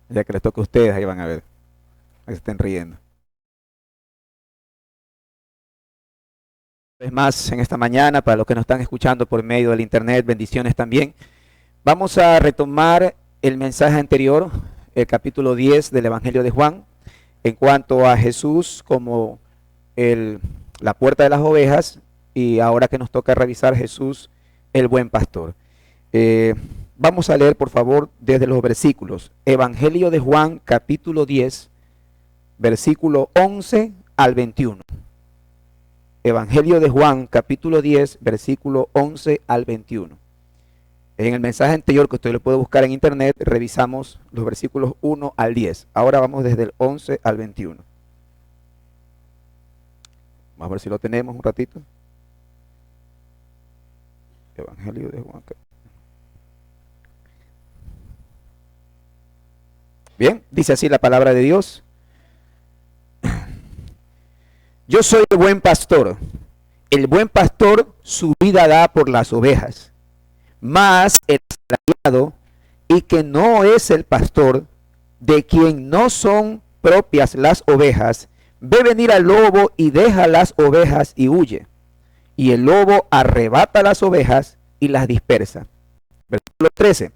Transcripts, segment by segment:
Ya que les toca a ustedes, ahí van a ver, a que se estén riendo. Es más, en esta mañana, para los que nos están escuchando por medio del internet, bendiciones también. Vamos a retomar el mensaje anterior, el capítulo 10 del Evangelio de Juan, en cuanto a Jesús como la puerta de las ovejas, y ahora que nos toca revisar Jesús, el buen pastor. Vamos a leer, por favor, desde los versículos. Evangelio de Juan, capítulo 10, versículo 11 al 21. Evangelio de Juan, capítulo 10, versículo 11 al 21. En el mensaje anterior, que usted lo puede buscar en internet, revisamos los versículos 1 al 10. Ahora vamos desde el 11 al 21. Vamos a ver si lo tenemos un ratito. Evangelio de Juan. Bien, dice así la palabra de Dios. Yo soy el buen pastor. El buen pastor su vida da por las ovejas. Mas el extraviado, y que no es el pastor, de quien no son propias las ovejas, ve venir al lobo y deja las ovejas y huye. Y el lobo arrebata las ovejas y las dispersa. Versículo 13.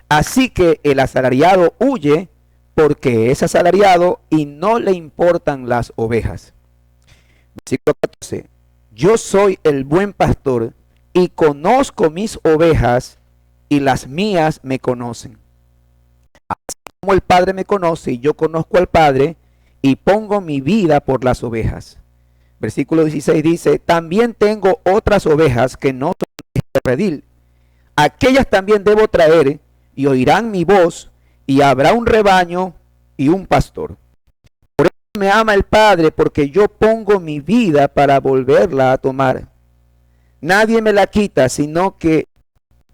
Así que el asalariado huye porque es asalariado y no le importan las ovejas. Versículo 14. Yo soy el buen pastor y conozco mis ovejas y las mías me conocen. Así como el Padre me conoce y yo conozco al Padre y pongo mi vida por las ovejas. Versículo 16 dice, también tengo otras ovejas que no son de este redil. Aquellas también debo traer y oirán mi voz y habrá un rebaño y un pastor. Por eso me ama el Padre, porque yo pongo mi vida para volverla a tomar. Nadie me la quita, sino que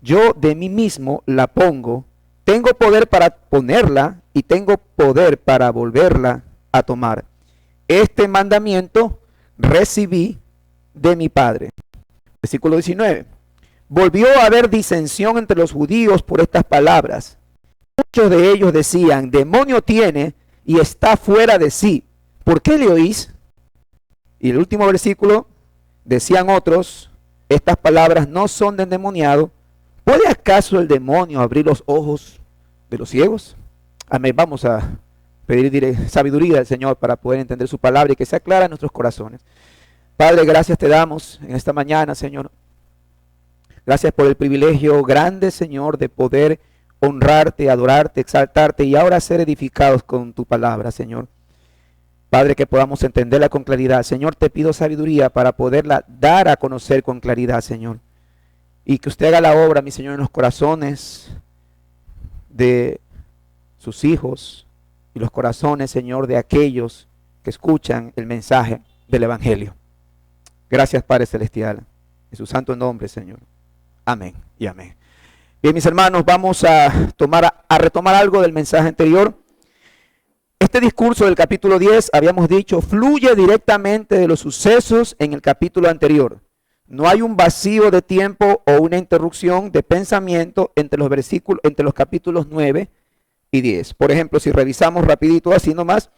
yo de mí mismo la pongo. Tengo poder para ponerla y tengo poder para volverla a tomar. Este mandamiento recibí de mi Padre. Versículo 19. Volvió a haber disensión entre los judíos por estas palabras. Muchos de ellos decían, demonio tiene y está fuera de sí. ¿Por qué le oís? Y el último versículo, decían otros, estas palabras no son de endemoniado. ¿Puede acaso el demonio abrir los ojos de los ciegos? Amén. Vamos a pedir sabiduría al Señor para poder entender su palabra y que sea clara en nuestros corazones. Padre, gracias te damos en esta mañana, Señor. Gracias por el privilegio grande, Señor, de poder honrarte, adorarte, exaltarte y ahora ser edificados con tu palabra, Señor. Padre, que podamos entenderla con claridad. Señor, te pido sabiduría para poderla dar a conocer con claridad, Señor. Y que usted haga la obra, mi Señor, en los corazones de sus hijos y los corazones, Señor, de aquellos que escuchan el mensaje del Evangelio. Gracias, Padre Celestial, en su santo nombre, Señor. Amén y amén. Bien, mis hermanos, vamos a retomar algo del mensaje anterior. Este discurso del capítulo 10, habíamos dicho, fluye directamente de los sucesos en el capítulo anterior. No hay un vacío de tiempo o una interrupción de pensamiento entre los capítulos 9 y 10. Por ejemplo, si revisamos rapidito así nomás,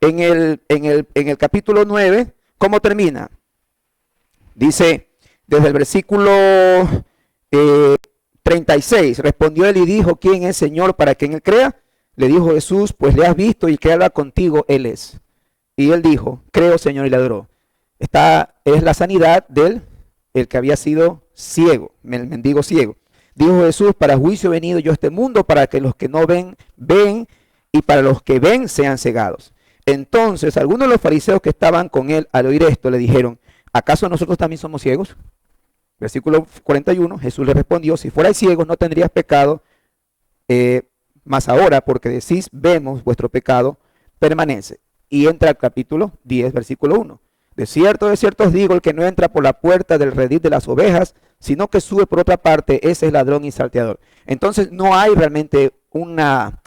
en el capítulo 9, ¿cómo termina? Dice, desde el versículo 36, respondió él y dijo, ¿quién es Señor para que en él crea? Le dijo Jesús, pues le has visto y el que habla contigo, él es. Y él dijo, creo, Señor, y le adoró. Esta es la sanidad el que había sido ciego, el mendigo ciego. Dijo Jesús, para juicio he venido yo a este mundo, para que los que no ven, ven, y para los que ven sean cegados. Entonces, algunos de los fariseos que estaban con él al oír esto, le dijeron, ¿acaso nosotros también somos ciegos? Versículo 41, Jesús le respondió, si fuerais ciegos no tendrías pecado, mas ahora porque decís, vemos, vuestro pecado permanece. Y entra al capítulo 10, versículo 1. De cierto os digo, el que no entra por la puerta del redil de las ovejas, sino que sube por otra parte, ese es ladrón y salteador. Entonces no hay realmente una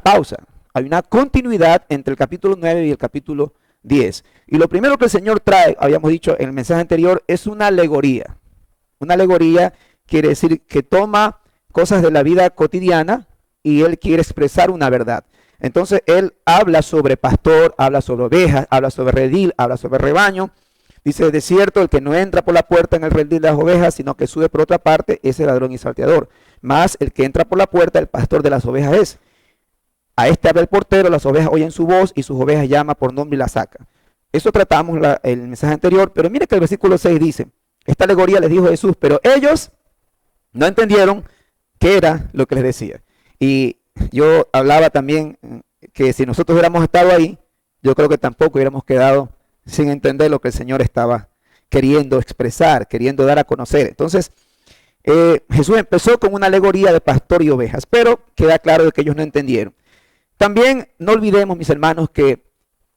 pausa, hay una continuidad entre el capítulo 9 y el capítulo 10. Y lo primero que el Señor trae, habíamos dicho en el mensaje anterior, es una alegoría. Una alegoría quiere decir que toma cosas de la vida cotidiana y él quiere expresar una verdad. Entonces él habla sobre pastor, habla sobre ovejas, habla sobre redil, habla sobre rebaño. Dice, de cierto, el que no entra por la puerta en el redil de las ovejas, sino que sube por otra parte, ese ladrón y salteador. Mas el que entra por la puerta, el pastor de las ovejas es. A este habla el portero, las ovejas oyen su voz y sus ovejas llama por nombre y la saca. Eso tratamos el mensaje anterior, pero mire que el versículo 6 dice, esta alegoría les dijo Jesús, pero ellos no entendieron qué era lo que les decía. Y yo hablaba también que si nosotros hubiéramos estado ahí, yo creo que tampoco hubiéramos quedado sin entender lo que el Señor estaba queriendo expresar, queriendo dar a conocer. Entonces, Jesús empezó con una alegoría de pastor y ovejas, pero queda claro de que ellos no entendieron. También no olvidemos, mis hermanos, que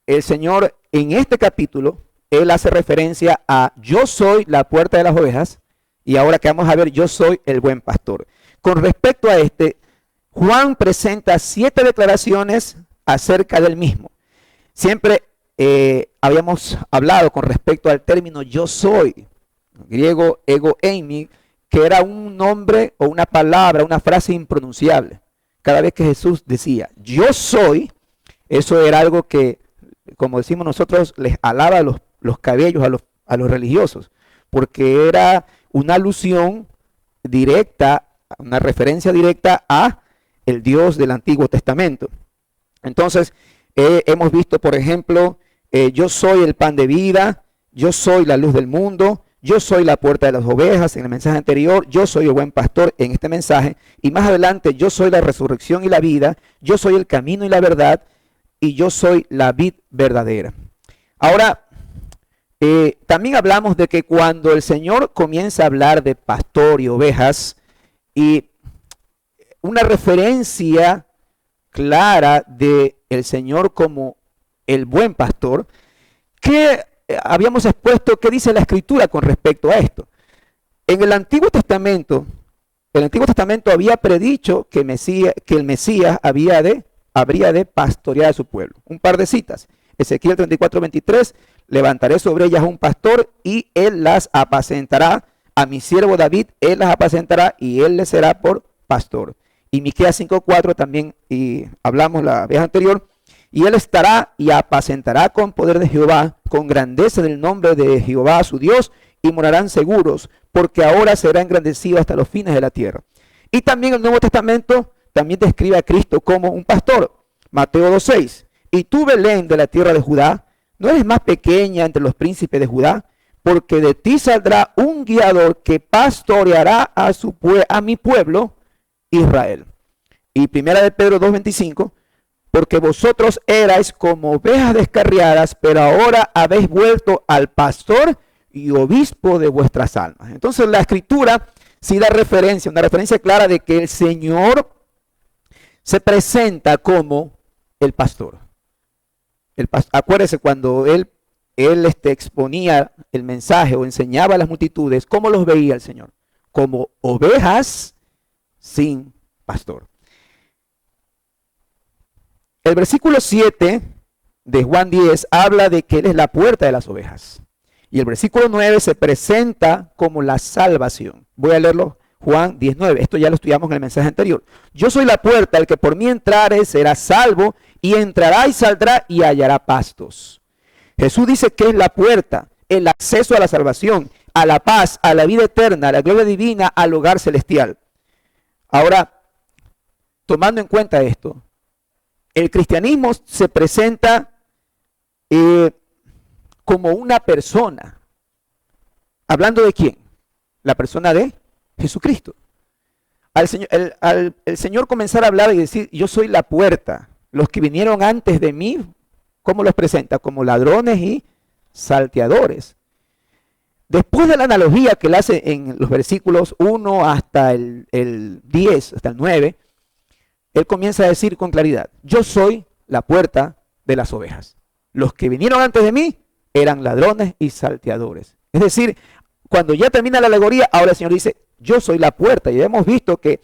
el Señor en este capítulo, Él hace referencia a yo soy la puerta de las ovejas, y ahora que vamos a ver, yo soy el buen pastor. Con respecto a este, Juan presenta 7 declaraciones acerca del mismo. Siempre habíamos hablado con respecto al término yo soy, griego ego eimi, que era un nombre o una palabra, una frase impronunciable. Cada vez que Jesús decía yo soy, eso era algo que, como decimos nosotros, les alaba los cabellos a los religiosos, porque era una alusión directa, una referencia directa a el Dios del Antiguo Testamento. Entonces, hemos visto, por ejemplo, yo soy el pan de vida, yo soy la luz del mundo, yo soy la puerta de las ovejas en el mensaje anterior, yo soy el buen pastor en este mensaje, y más adelante yo soy la resurrección y la vida, yo soy el camino y la verdad, y yo soy la vid verdadera. Ahora, también hablamos de que cuando el Señor comienza a hablar de pastor y ovejas, y una referencia clara de el Señor como el buen pastor, que habíamos expuesto qué dice la Escritura con respecto a esto. En el Antiguo Testamento había predicho que el Mesías habría de pastorear a su pueblo. Un par de citas. Ezequiel 34:23, levantaré sobre ellas un pastor y él las apacentará. A mi siervo David, él las apacentará y él les será por pastor. Y Miqueas 5:4 también, y hablamos la vez anterior, y él estará y apacentará con poder de Jehová, con grandeza del nombre de Jehová su Dios, y morarán seguros, porque ahora será engrandecido hasta los fines de la tierra. Y también el Nuevo Testamento también describe a Cristo como un pastor. Mateo 2:6, y tú, Belén, de la tierra de Judá, no eres más pequeña entre los príncipes de Judá, porque de ti saldrá un guiador que pastoreará a mi pueblo Israel. Y primera de Pedro 2:25, porque vosotros erais como ovejas descarriadas, pero ahora habéis vuelto al pastor y obispo de vuestras almas. Entonces la Escritura sí da referencia, una referencia clara de que el Señor se presenta como el pastor. Acuérdese cuando él exponía el mensaje o enseñaba a las multitudes, ¿cómo los veía el Señor? Como ovejas sin pastor. El versículo 7 de Juan 10 habla de que Él es la puerta de las ovejas. Y el versículo 9 se presenta como la salvación. Voy a leerlo, Juan 10:9. Esto ya lo estudiamos en el mensaje anterior. Yo soy la puerta, el que por mí entrare será salvo, y entrará y saldrá y hallará pastos. Jesús dice que es la puerta, el acceso a la salvación, a la paz, a la vida eterna, a la gloria divina, al hogar celestial. Ahora, tomando en cuenta esto, el cristianismo se presenta como una persona. ¿Hablando de quién? La persona de Jesucristo. El Señor comenzar a hablar y decir, yo soy la puerta. Los que vinieron antes de mí, ¿cómo los presenta? Como ladrones y salteadores. Después de la analogía que él hace en los versículos 1 hasta el 10, hasta el 9, él comienza a decir con claridad, yo soy la puerta de las ovejas. Los que vinieron antes de mí eran ladrones y salteadores. Es decir, cuando ya termina la alegoría, ahora el Señor dice, yo soy la puerta. Y hemos visto que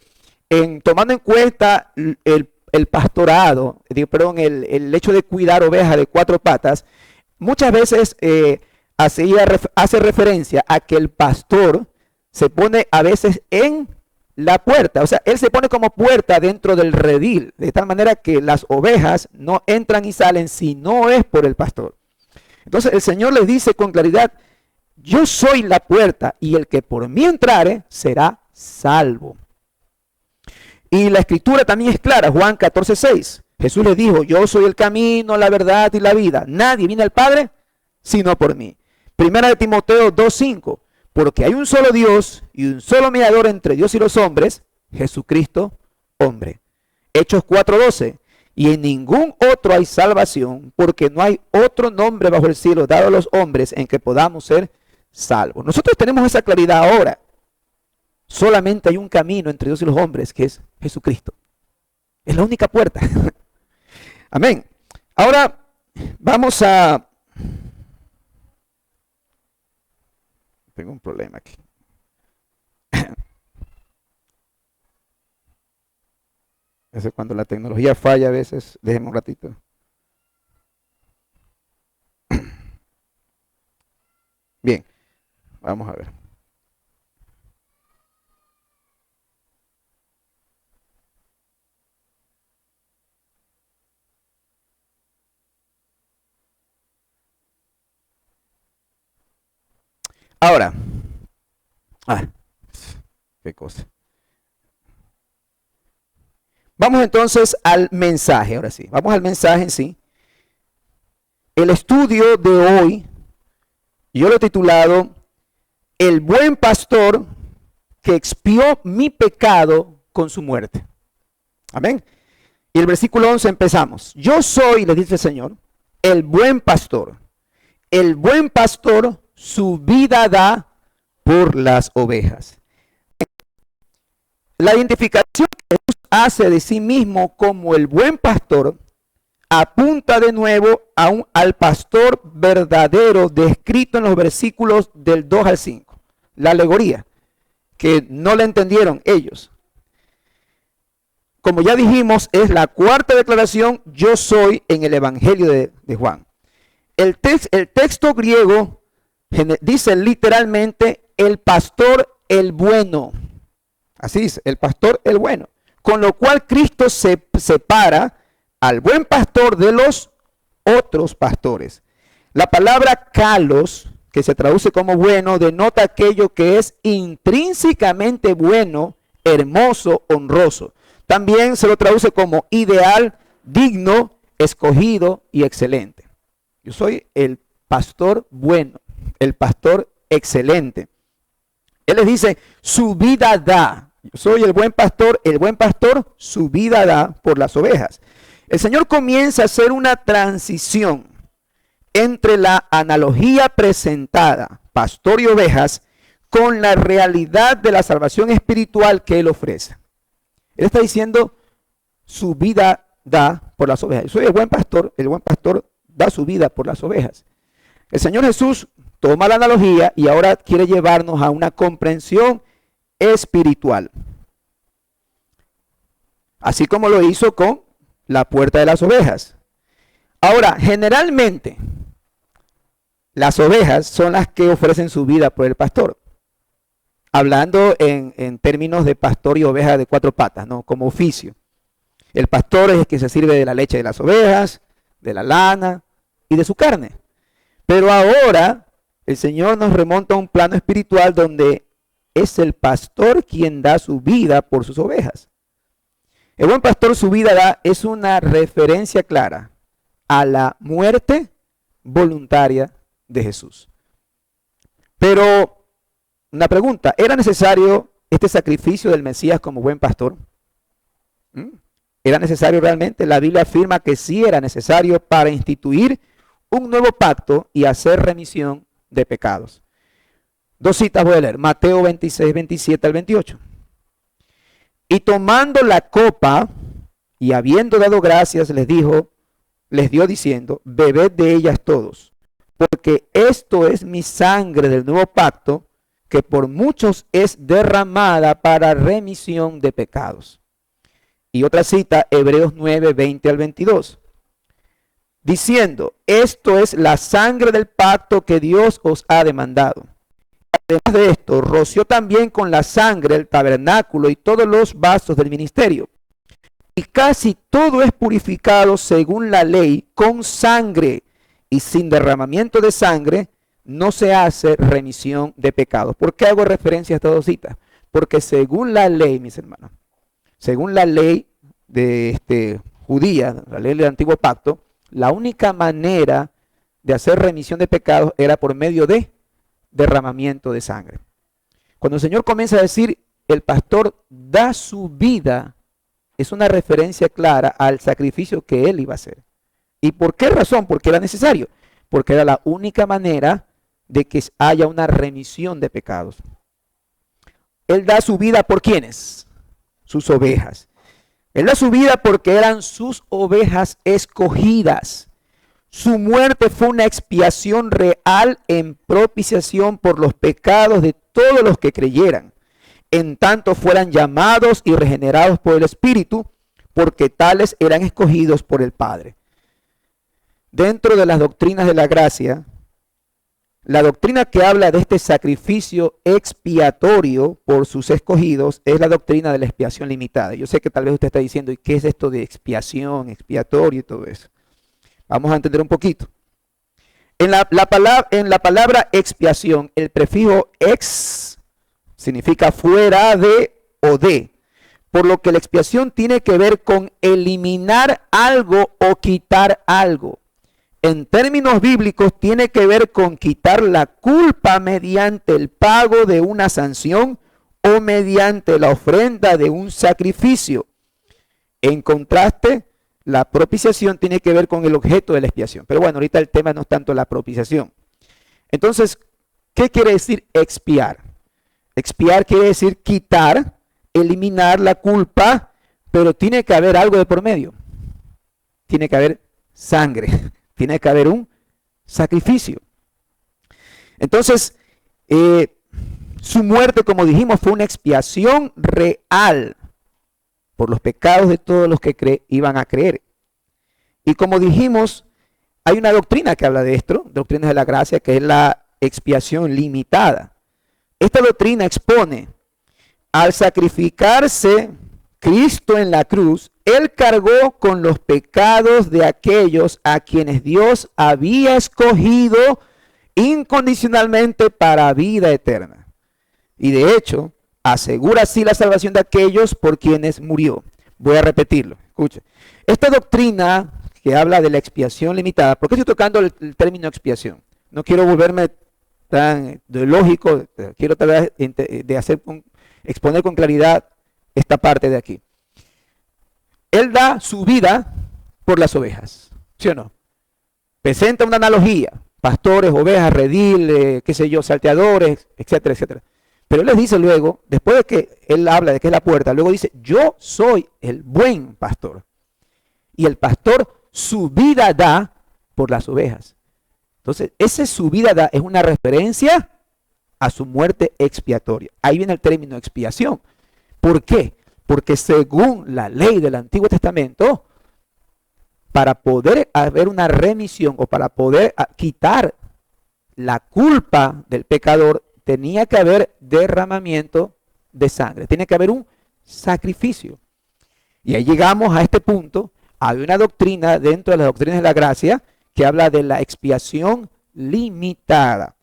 tomando en cuenta el pastorado, el hecho de cuidar ovejas de 4 patas, muchas veces hace referencia a que el pastor se pone a veces en la puerta. O sea, Él se pone como puerta dentro del redil, de tal manera que las ovejas no entran y salen si no es por el pastor. Entonces el Señor les dice con claridad, yo soy la puerta y el que por mí entrare será salvo. Y la escritura también es clara, Juan 14:6. Jesús les dijo, yo soy el camino, la verdad y la vida. Nadie viene al Padre sino por mí. Primera de Timoteo 2:5. Porque hay un solo Dios y un solo mediador entre Dios y los hombres, Jesucristo, hombre. Hechos 4:12. Y en ningún otro hay salvación, porque no hay otro nombre bajo el cielo dado a los hombres en que podamos ser salvos. Nosotros tenemos esa claridad ahora. Solamente hay un camino entre Dios y los hombres, que es Jesucristo. Es la única puerta. Amén. Ahora vamos a... Tengo un problema aquí. Eso cuando la tecnología falla a veces. Déjenme un ratito. Bien, vamos a ver. Ahora, qué cosa. Vamos entonces al mensaje, ahora sí. Vamos al mensaje en sí. El estudio de hoy, yo lo he titulado, El buen pastor que expió mi pecado con su muerte. Amén. Y el versículo 11 empezamos. Yo soy, le dice el Señor, el buen pastor. El buen pastor su vida da por las ovejas. La identificación que Jesús hace de sí mismo como el buen pastor apunta de nuevo al pastor verdadero descrito en los versículos del 2 al 5. La alegoría, que no la entendieron ellos. Como ya dijimos, es la cuarta declaración, yo soy, en el Evangelio de Juan. El texto griego dice literalmente el pastor el bueno. Así dice, el pastor el bueno. Con lo cual Cristo se separa al buen pastor de los otros pastores. La palabra kalos, que se traduce como bueno, denota aquello que es intrínsecamente bueno, hermoso, honroso. También se lo traduce como ideal, digno, escogido y excelente. Yo soy el pastor bueno, el pastor excelente. Él les dice, su vida da. Yo soy el buen pastor su vida da por las ovejas. El Señor comienza a hacer una transición entre la analogía presentada, pastor y ovejas, con la realidad de la salvación espiritual que Él ofrece. Él está diciendo, su vida da por las ovejas. Yo soy el buen pastor da su vida por las ovejas. El Señor Jesús toma la analogía y ahora quiere llevarnos a una comprensión espiritual. Así como lo hizo con la puerta de las ovejas. Ahora, generalmente, las ovejas son las que ofrecen su vida por el pastor. Hablando en términos de pastor y oveja de cuatro patas, ¿no? Como oficio. El pastor es el que se sirve de la leche de las ovejas, de la lana y de su carne. Pero ahora el Señor nos remonta a un plano espiritual donde es el pastor quien da su vida por sus ovejas. El buen pastor su vida da es una referencia clara a la muerte voluntaria de Jesús. Pero una pregunta, ¿era necesario este sacrificio del Mesías como buen pastor? ¿Era necesario realmente? La Biblia afirma que sí era necesario para instituir un nuevo pacto y hacer remisión de pecados. Dos citas voy a leer, Mateo 26, 27 al 28. Y tomando la copa y habiendo dado gracias, les dio diciendo, bebed de ellas todos, porque esto es mi sangre del nuevo pacto, que por muchos es derramada para remisión de pecados. Y otra cita, Hebreos 9, 20 al 22. Diciendo, esto es la sangre del pacto que Dios os ha demandado. Además de esto, roció también con la sangre el tabernáculo y todos los vasos del ministerio. Y casi todo es purificado según la ley con sangre, y sin derramamiento de sangre no se hace remisión de pecados. ¿Por qué hago referencia a estas dos citas? Porque según la ley, mis hermanos, según la ley de judía, la ley del antiguo pacto, la única manera de hacer remisión de pecados era por medio de derramamiento de sangre. Cuando el Señor comienza a decir, el pastor da su vida, es una referencia clara al sacrificio que él iba a hacer. ¿Y por qué razón? Porque era necesario. Porque era la única manera de que haya una remisión de pecados. Él da su vida ¿por quiénes? Sus ovejas. Él da su vida porque eran sus ovejas escogidas. Su muerte fue una expiación real en propiciación por los pecados de todos los que creyeran, en tanto fueran llamados y regenerados por el Espíritu, porque tales eran escogidos por el Padre. Dentro de las doctrinas de la gracia, la doctrina que habla de este sacrificio expiatorio por sus escogidos es la doctrina de la expiación limitada. Yo sé que tal vez usted está diciendo, ¿y qué es esto de expiación, expiatorio y todo eso? Vamos a entender un poquito. En la palabra expiación, el prefijo ex significa fuera de o de, por lo que la expiación tiene que ver con eliminar algo o quitar algo. En términos bíblicos tiene que ver con quitar la culpa mediante el pago de una sanción o mediante la ofrenda de un sacrificio. En contraste, la propiciación tiene que ver con el objeto de la expiación. Pero bueno, ahorita el tema no es tanto la propiciación. Entonces, ¿qué quiere decir expiar? Expiar quiere decir quitar, eliminar la culpa, pero tiene que haber algo de por medio. Tiene que haber sangre, tiene que haber un sacrificio. Entonces, su muerte, como dijimos, fue una expiación real por los pecados de todos los que iban a creer. Y como dijimos, hay una doctrina que habla de esto, doctrina de la gracia, que es la expiación limitada. Esta doctrina expone, al sacrificarse Cristo en la cruz, Él cargó con los pecados de aquellos a quienes Dios había escogido incondicionalmente para vida eterna. Y de hecho, asegura así la salvación de aquellos por quienes murió. Voy a repetirlo, escuche. Esta doctrina que habla de la expiación limitada, ¿por qué estoy tocando el término expiación? No quiero volverme tan lógico, quiero tratar de exponer con claridad esta parte de aquí. Él da su vida por las ovejas, ¿sí o no? Presenta una analogía, pastores, ovejas, redil, qué sé yo, salteadores, etcétera, etcétera. Pero él les dice luego, después de que él habla de que es la puerta, luego dice, yo soy el buen pastor. Y el pastor su vida da por las ovejas. Entonces, ese su vida da es una referencia a su muerte expiatoria. Ahí viene el término expiación. ¿Por qué? Porque según la ley del Antiguo Testamento, para poder haber una remisión o para poder quitar la culpa del pecador, tenía que haber derramamiento de sangre, tiene que haber un sacrificio. Y ahí llegamos a este punto. Hay una doctrina dentro de las doctrinas de la gracia que habla de la expiación limitada.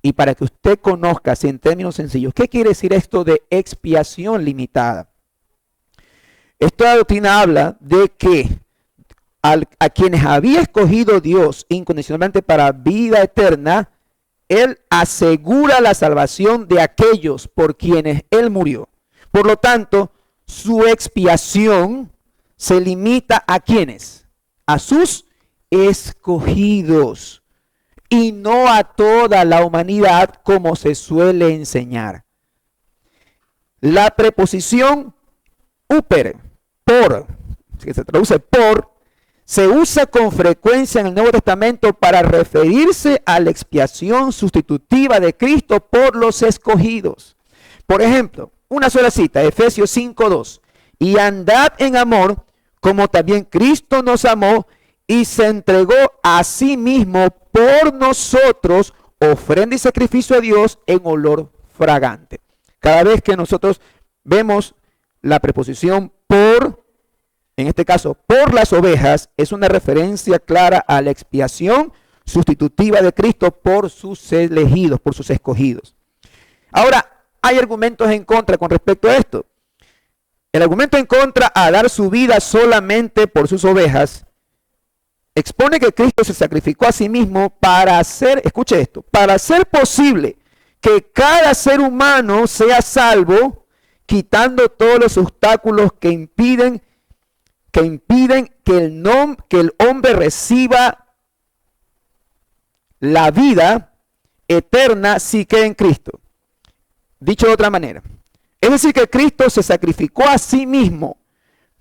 Y para que usted conozca, así en términos sencillos, ¿qué quiere decir esto de expiación limitada? Esta doctrina habla de que a quienes había escogido Dios incondicionalmente para vida eterna, Él asegura la salvación de aquellos por quienes Él murió. Por lo tanto, su expiación se limita a ¿quiénes? A sus escogidos y no a toda la humanidad como se suele enseñar. La preposición uper, por, que se traduce por, se usa con frecuencia en el Nuevo Testamento para referirse a la expiación sustitutiva de Cristo por los escogidos. Por ejemplo, una sola cita, Efesios 5:2. Y andad en amor, como también Cristo nos amó y se entregó a sí mismo por nosotros, ofrenda y sacrificio a Dios en olor fragante. Cada vez que nosotros vemos la preposición por, en este caso por las ovejas, es una referencia clara a la expiación sustitutiva de Cristo por sus elegidos, por sus escogidos. Ahora, hay argumentos en contra con respecto a esto. El argumento en contra a dar su vida solamente por sus ovejas expone que Cristo se sacrificó a sí mismo para hacer, escuche esto, para hacer posible que cada ser humano sea salvo, quitando todos los obstáculos que impiden que el hombre reciba la vida eterna si cree en Cristo. Dicho de otra manera, es decir que Cristo se sacrificó a sí mismo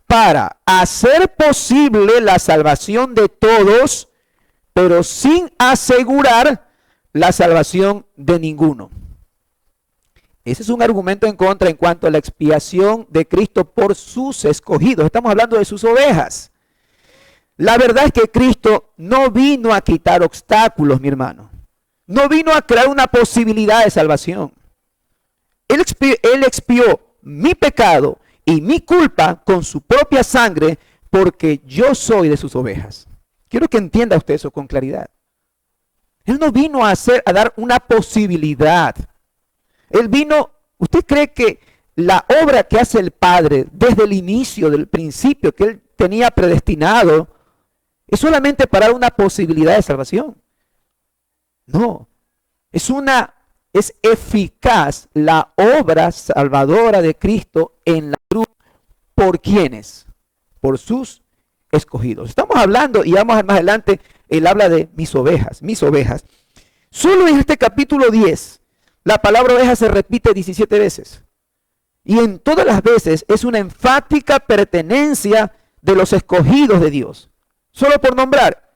para hacer posible la salvación de todos, pero sin asegurar la salvación de ninguno. Ese es un argumento en contra en cuanto a la expiación de Cristo por sus escogidos. Estamos hablando de sus ovejas. La verdad es que Cristo no vino a quitar obstáculos, mi hermano. No vino a crear una posibilidad de salvación. Él expió mi pecado y mi culpa con su propia sangre porque yo soy de sus ovejas. Quiero que entienda usted eso con claridad. Él no vino a dar una posibilidad. Él vino, ¿usted cree que la obra que hace el Padre desde el inicio, del principio que Él tenía predestinado, es solamente para dar una posibilidad de salvación? No, es eficaz la obra salvadora de Cristo en la cruz. ¿Por quiénes? Por sus escogidos. Estamos hablando, y vamos más adelante, Él habla de mis ovejas, mis ovejas. Solo en este capítulo 10, la palabra oveja se repite 17 veces. Y en todas las veces es una enfática pertenencia de los escogidos de Dios. Solo por nombrar,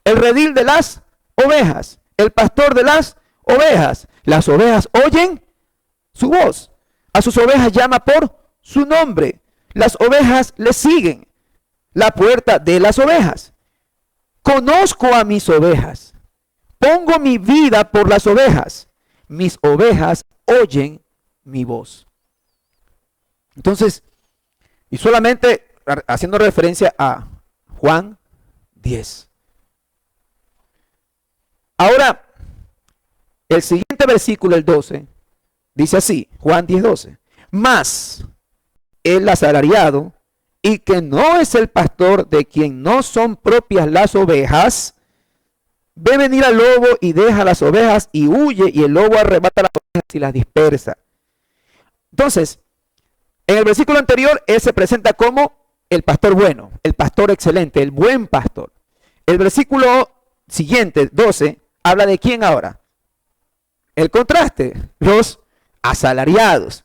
el redil de las ovejas, el pastor de las ovejas. Las ovejas oyen su voz. A sus ovejas llama por su nombre. Las ovejas le siguen. La puerta de las ovejas. Conozco a mis ovejas. Pongo mi vida por las ovejas. Mis ovejas oyen mi voz. Entonces, y solamente haciendo referencia a Juan 10. Ahora, el siguiente versículo, el 12, dice así, Juan 10, 12. Mas el asalariado, y que no es el pastor de quien no son propias las ovejas, ve venir al lobo y deja las ovejas y huye, y el lobo arrebata las ovejas y las dispersa. Entonces, en el versículo anterior, él se presenta como el pastor bueno, el pastor excelente, el buen pastor. El versículo siguiente, 12, habla de quién ahora. El contraste, los asalariados.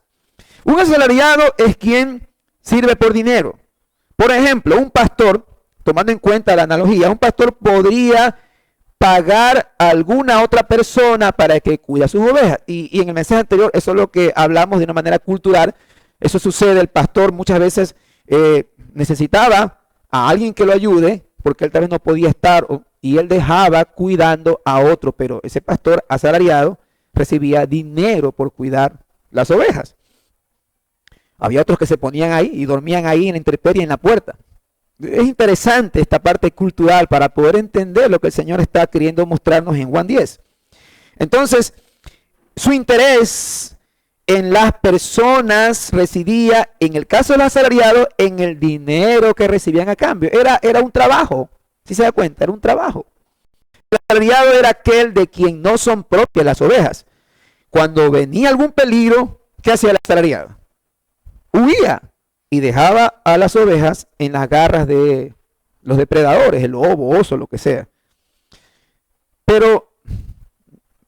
Un asalariado es quien sirve por dinero. Por ejemplo, un pastor, tomando en cuenta la analogía, un pastor podría pagar a alguna otra persona para que cuide a sus ovejas. Y en el mensaje anterior, eso es lo que hablamos de una manera cultural. Eso sucede, el pastor muchas veces necesitaba a alguien que lo ayude, porque él tal vez no podía estar, y él dejaba cuidando a otro, pero ese pastor asalariado recibía dinero por cuidar las ovejas. Había otros que se ponían ahí y dormían ahí en la intemperie en la puerta. Es interesante esta parte cultural para poder entender lo que el Señor está queriendo mostrarnos en Juan 10. Entonces, su interés en las personas residía, en el caso de los asalariados, en el dinero que recibían a cambio. Era un trabajo, si se da cuenta, era un trabajo. El asalariado era aquel de quien no son propias las ovejas. Cuando venía algún peligro, ¿qué hacía el asalariado? Huía y dejaba a las ovejas en las garras de los depredadores, el lobo, oso, lo que sea. Pero,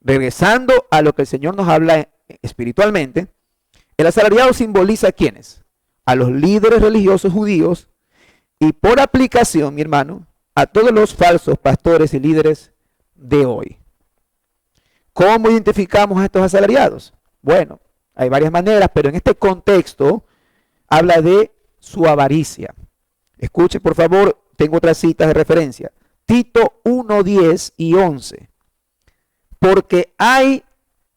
regresando a lo que el Señor nos habla espiritualmente, el asalariado simboliza a ¿quiénes? A los líderes religiosos judíos y por aplicación, mi hermano, a todos los falsos pastores y líderes de hoy. ¿Cómo identificamos a estos asalariados? Bueno, hay varias maneras, pero en este contexto habla de su avaricia. Escuche, por favor, tengo otras citas de referencia. Tito 1, 10 y 11. Porque hay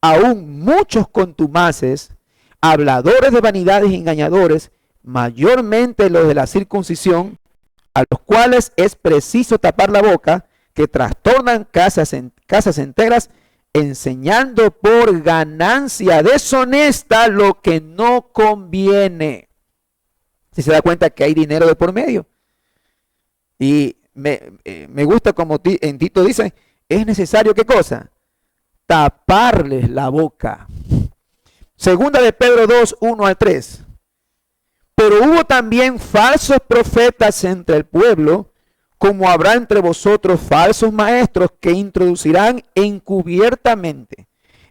aún muchos contumaces, habladores de vanidades y engañadores, mayormente los de la circuncisión, a los cuales es preciso tapar la boca, que trastornan casas enteras, enseñando por ganancia deshonesta lo que no conviene. Si se da cuenta que hay dinero de por medio. Y me gusta como en Tito dice, es necesario, ¿qué cosa? Taparles la boca. Segunda de Pedro 2, 1 al 3. Pero hubo también falsos profetas entre el pueblo, como habrá entre vosotros falsos maestros que introducirán encubiertamente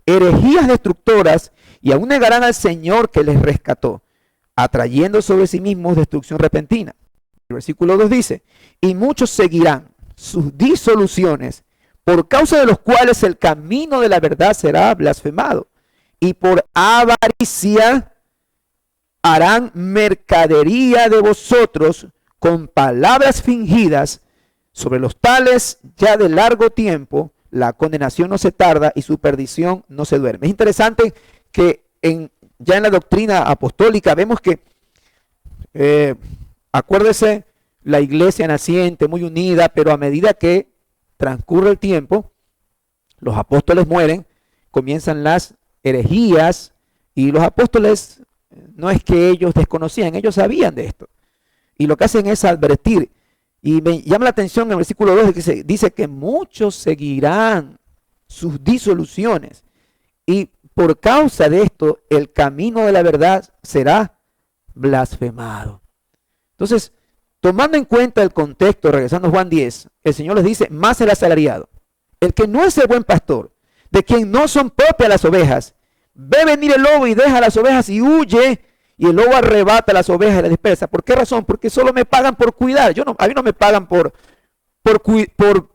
herejías destructoras y aún negarán al Señor que les rescató, atrayendo sobre sí mismos destrucción repentina. El versículo 2 dice, y muchos seguirán sus disoluciones, por causa de los cuales el camino de la verdad será blasfemado, y por avaricia harán mercadería de vosotros con palabras fingidas. Sobre los tales ya de largo tiempo la condenación no se tarda y su perdición no se duerme. Es interesante que ya en la doctrina apostólica vemos que, acuérdese, la iglesia naciente, muy unida, pero a medida que transcurre el tiempo, los apóstoles mueren, comienzan las herejías, y los apóstoles no es que ellos desconocían, ellos sabían de esto. Y lo que hacen es advertir. Y me llama la atención en el versículo 2 que dice que muchos seguirán sus disoluciones. Y por causa de esto, el camino de la verdad será blasfemado. Entonces, tomando en cuenta el contexto, regresando a Juan 10, el Señor les dice, más el asalariado, el que no es el buen pastor, de quien no son propias las ovejas, ve venir el lobo y deja las ovejas y huye, y el lobo arrebata las ovejas y las dispersa. ¿Por qué razón? Porque solo me pagan por cuidar. A mí no me pagan por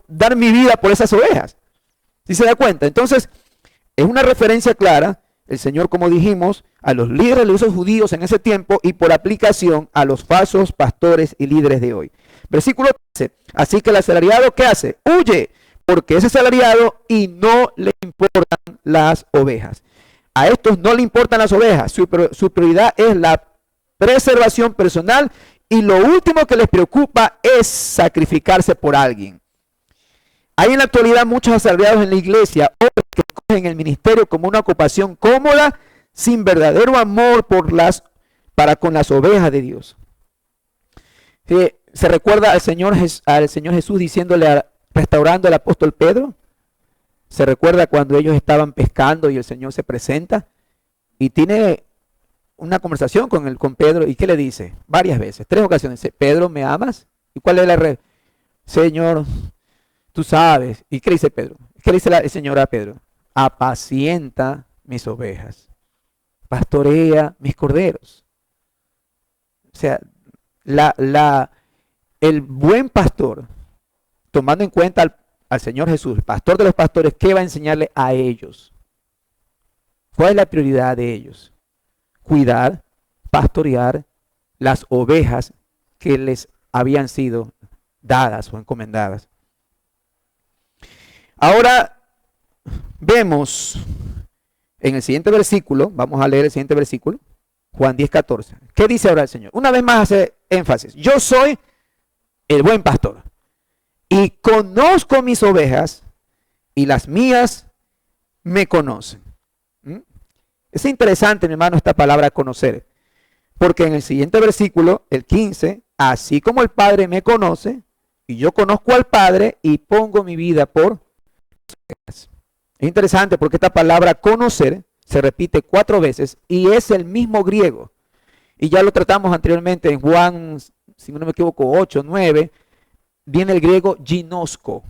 dar mi vida por esas ovejas. ¿Sí se da cuenta? Entonces, es una referencia clara, el Señor, como dijimos, a los líderes religiosos judíos en ese tiempo y por aplicación a los falsos pastores y líderes de hoy. Versículo 13. Así que el asalariado, ¿qué hace? Huye, porque es asalariado y no le importan las ovejas. A estos no le importan las ovejas, su prioridad es la preservación personal y lo último que les preocupa es sacrificarse por alguien. Hay en la actualidad muchos asalariados en la iglesia que cogen el ministerio como una ocupación cómoda, sin verdadero amor para con las ovejas de Dios. ¿Se recuerda al Señor Jesús diciéndole, restaurando al apóstol Pedro? ¿Se recuerda cuando ellos estaban pescando y el Señor se presenta y tiene una conversación con Pedro? ¿Y qué le dice? Varias veces, 3 ocasiones. Pedro, ¿me amas? ¿Y cuál es la respuesta? Señor, tú sabes. ¿Y qué le dice Pedro? ¿Qué le dice el Señor a Pedro? Apacienta mis ovejas, pastorea mis corderos. O sea, el buen pastor, tomando en cuenta al Señor Jesús, el pastor de los pastores, ¿qué va a enseñarle a ellos? ¿Cuál es la prioridad de ellos? Cuidar, pastorear las ovejas que les habían sido dadas o encomendadas. Ahora vemos en el siguiente versículo, vamos a leer el siguiente versículo, Juan 10:14. ¿Qué dice ahora el Señor? Una vez más hace énfasis. Yo soy el buen pastor y conozco mis ovejas y las mías me conocen. Es interesante, mi hermano, esta palabra conocer, porque en el siguiente versículo, el 15, así como el Padre me conoce y yo conozco al Padre y pongo mi vida por las ovejas. Es interesante porque esta palabra conocer se repite 4 veces y es el mismo griego. Y ya lo tratamos anteriormente en Juan, si no me equivoco, 8, 9, viene el griego ginosko.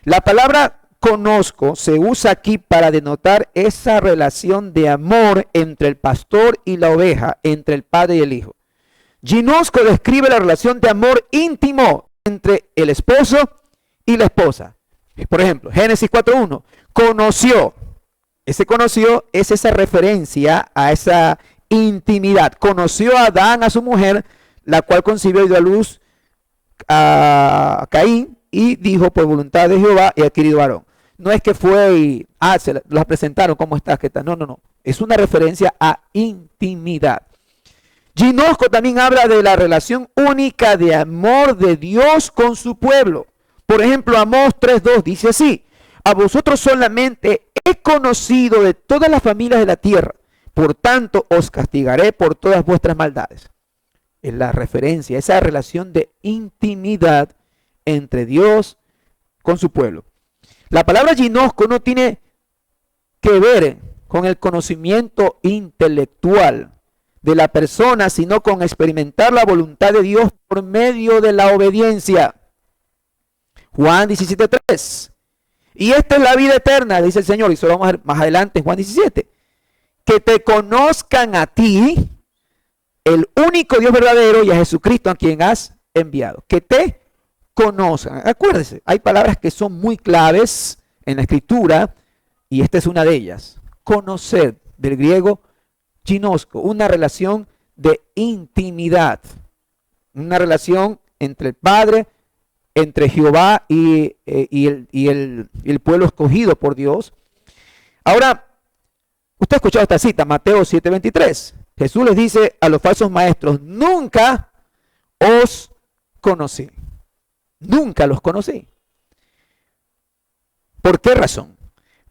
La palabra conozco se usa aquí para denotar esa relación de amor entre el pastor y la oveja, entre el padre y el hijo. Ginosko describe la relación de amor íntimo entre el esposo y la esposa. Por ejemplo, Génesis 4:1, conoció. Ese conoció es esa referencia a esa intimidad. Conoció a Adán, a su mujer, la cual concibió y dio a luz a Caín y dijo, por voluntad de Jehová he adquirido varón. no es que fue y, las presentaron, ¿cómo estás? ¿Qué tal? No, no, no. Es una referencia a intimidad. Ginosco también habla de la relación única de amor de Dios con su pueblo. Por ejemplo, Amós 3:2 dice así: a vosotros solamente he conocido de todas las familias de la tierra, por tanto os castigaré por todas vuestras maldades. Es la referencia, esa relación de intimidad entre Dios con su pueblo. La palabra ginosco no tiene que ver con el conocimiento intelectual de la persona, sino con experimentar la voluntad de Dios por medio de la obediencia. Juan 17:3. Y esta es la vida eterna, dice el Señor, y eso lo vamos a ver más adelante en Juan 17. Que te conozcan a ti, el único Dios verdadero, y a Jesucristo a quien has enviado. Que te conozcan. Acuérdense, hay palabras que son muy claves en la Escritura, y esta es una de ellas. Conocer, del griego ginosco, una relación de intimidad, una relación entre el Padre, entre Jehová y el pueblo escogido por Dios. Ahora, usted ha escuchado esta cita, Mateo 7:23. Jesús les dice a los falsos maestros: nunca os conocí. Nunca los conocí. ¿Por qué razón?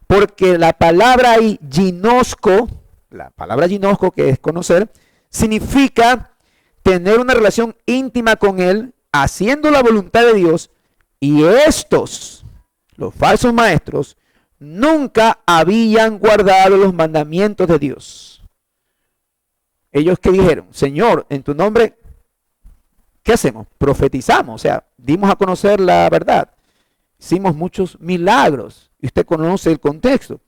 Porque la palabra ahí, ginosco, la palabra ginosco, que es conocer, significa tener una relación íntima con Él, haciendo la voluntad de Dios. Y estos, los falsos maestros, nunca habían guardado los mandamientos de Dios. Ellos que dijeron: Señor, en tu nombre, ¿qué hacemos? Profetizamos, o sea, dimos a conocer la verdad. Hicimos muchos milagros. Y usted conoce el contexto.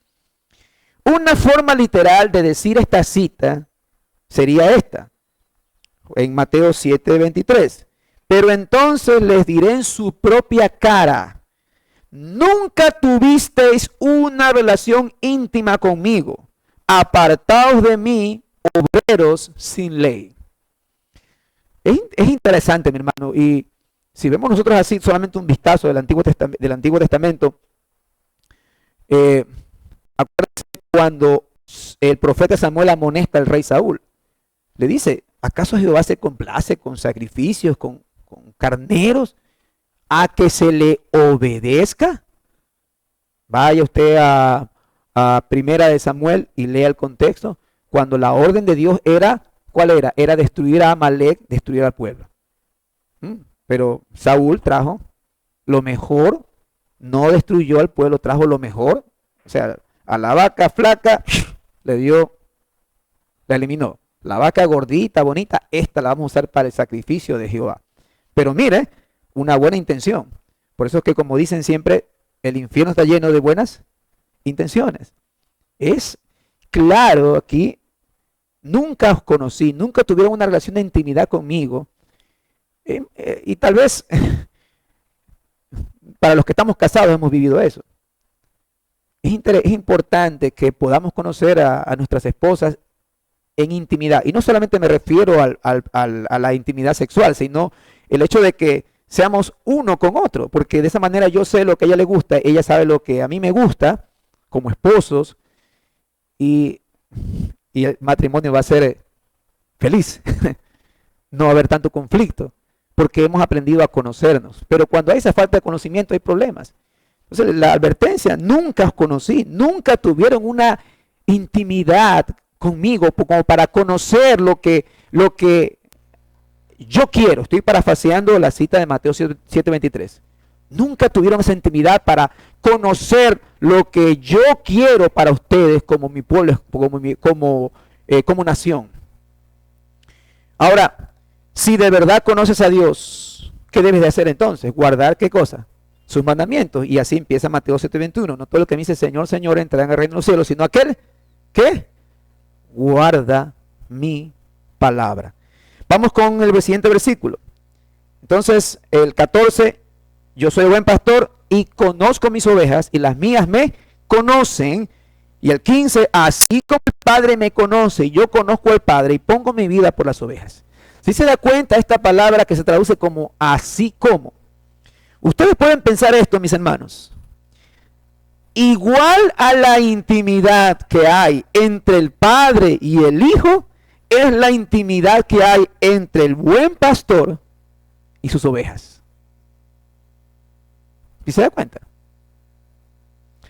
Una forma literal de decir esta cita sería esta. En Mateo 7:23. Pero entonces les diré en su propia cara: nunca tuvisteis una relación íntima conmigo. Apartaos de mí, obreros sin ley. Es interesante, mi hermano, y si vemos nosotros así solamente un vistazo del Antiguo Testamento, acuérdense cuando el profeta Samuel amonesta al rey Saúl, le dice: ¿acaso Jehová se complace con sacrificios, con carneros, a que se le obedezca? Vaya usted a Primera de Samuel y lea el contexto, cuando la orden de Dios era, ¿cuál era? Era destruir a Amalek, destruir al pueblo. Pero Saúl trajo lo mejor, no destruyó al pueblo, trajo lo mejor. O sea, a la vaca flaca la eliminó. La vaca gordita, bonita, esta la vamos a usar para el sacrificio de Jehová. Pero mire, una buena intención. Por eso es que, como dicen siempre, el infierno está lleno de buenas intenciones. Es claro aquí: nunca os conocí, nunca tuvieron una relación de intimidad conmigo. Y tal vez para los que estamos casados hemos vivido eso. Es importante que podamos conocer a nuestras esposas en intimidad. Y no solamente me refiero a la intimidad sexual, sino el hecho de que seamos uno con otro. Porque de esa manera yo sé lo que a ella le gusta, ella sabe lo que a mí me gusta, como esposos. Y el matrimonio va a ser feliz. No va a haber tanto conflicto, porque hemos aprendido a conocernos. Pero cuando hay esa falta de conocimiento hay problemas. Entonces la advertencia: nunca os conocí, nunca tuvieron una intimidad conmigo como para conocer lo que yo quiero. Estoy parafaseando la cita de Mateo 7:23. Nunca tuvieron esa intimidad para conocer lo que yo quiero para ustedes como mi pueblo, como nación. Ahora, si de verdad conoces a Dios, ¿qué debes de hacer entonces? Guardar, ¿qué cosa? Sus mandamientos. Y así empieza Mateo 7:21. No todo el que me dice Señor, Señor entrará en el reino de los cielos, sino aquel que guarda mi palabra. Vamos con el siguiente versículo. Entonces, el 14: yo soy buen pastor y conozco mis ovejas y las mías me conocen. Y el 15: así como el Padre me conoce, yo conozco al Padre y pongo mi vida por las ovejas. Si se da cuenta, esta palabra que se traduce como así como. Ustedes pueden pensar esto, mis hermanos. igual a la intimidad que hay entre el Padre y el Hijo, es la intimidad que hay entre el buen pastor y sus ovejas. ¿Y se da cuenta?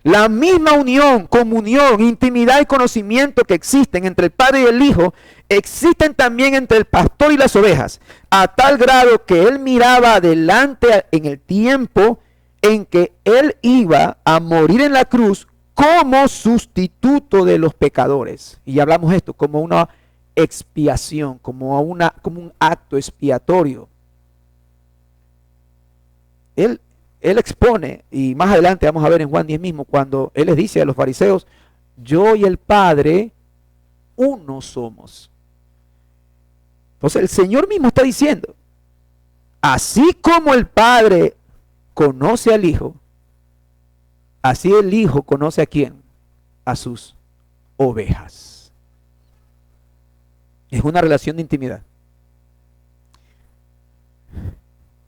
La misma unión, comunión, intimidad y conocimiento que existen entre el Padre y el Hijo, existen también entre el pastor y las ovejas, a tal grado que él miraba adelante en el tiempo en que él iba a morir en la cruz como sustituto de los pecadores. Y hablamos esto como una expiación, como un acto expiatorio. Él expone, y más adelante vamos a ver en Juan 10 mismo, cuando él les dice a los fariseos, yo y el Padre uno somos. Entonces el Señor mismo está diciendo, así como el Padre conoce al Hijo, así el Hijo conoce a quién, a sus ovejas. Es una relación de intimidad.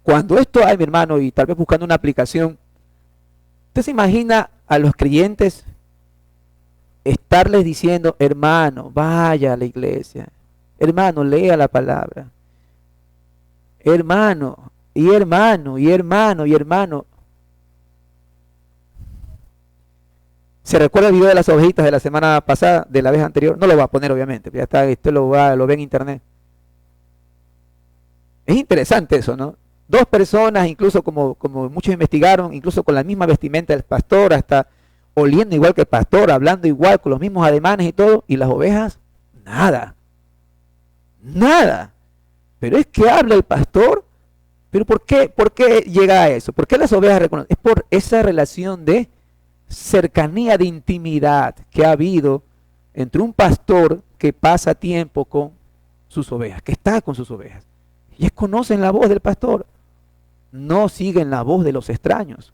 Cuando esto hay, mi hermano, y tal vez buscando una aplicación, ¿usted se imagina a los creyentes estarles diciendo, hermano, vaya a la iglesia, hermano, lea la palabra, hermano, y hermano, y hermano, y hermano? ¿Se recuerda el video de las ovejitas de la semana pasada, de la vez anterior? No lo va a poner, obviamente, ya está, esto lo ve en internet. Es interesante eso, ¿no? Dos personas, incluso como muchos investigaron, incluso con la misma vestimenta del pastor, hasta oliendo igual que el pastor, hablando igual, con los mismos ademanes y todo, y las ovejas, nada. Nada. Pero es que habla el pastor. ¿Pero por qué llega a eso? ¿Por qué las ovejas reconocen? Es por esa relación de cercanía, de intimidad que ha habido entre un pastor que pasa tiempo con sus ovejas, que está con sus ovejas. Ellos conocen la voz del pastor, no siguen la voz de los extraños.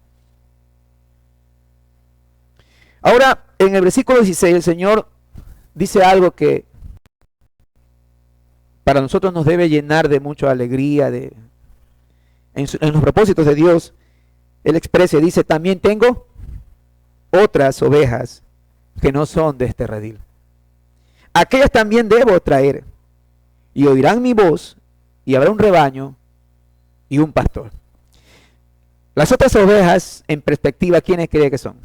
Ahora, en el versículo 16, el Señor dice algo que para nosotros nos debe llenar de mucha alegría, en los propósitos de Dios. Él expresa, dice, también tengo otras ovejas que no son de este redil. Aquellas también debo traer, y oirán mi voz, y habrá un rebaño y un pastor. Las otras ovejas, en perspectiva, ¿quiénes cree que son?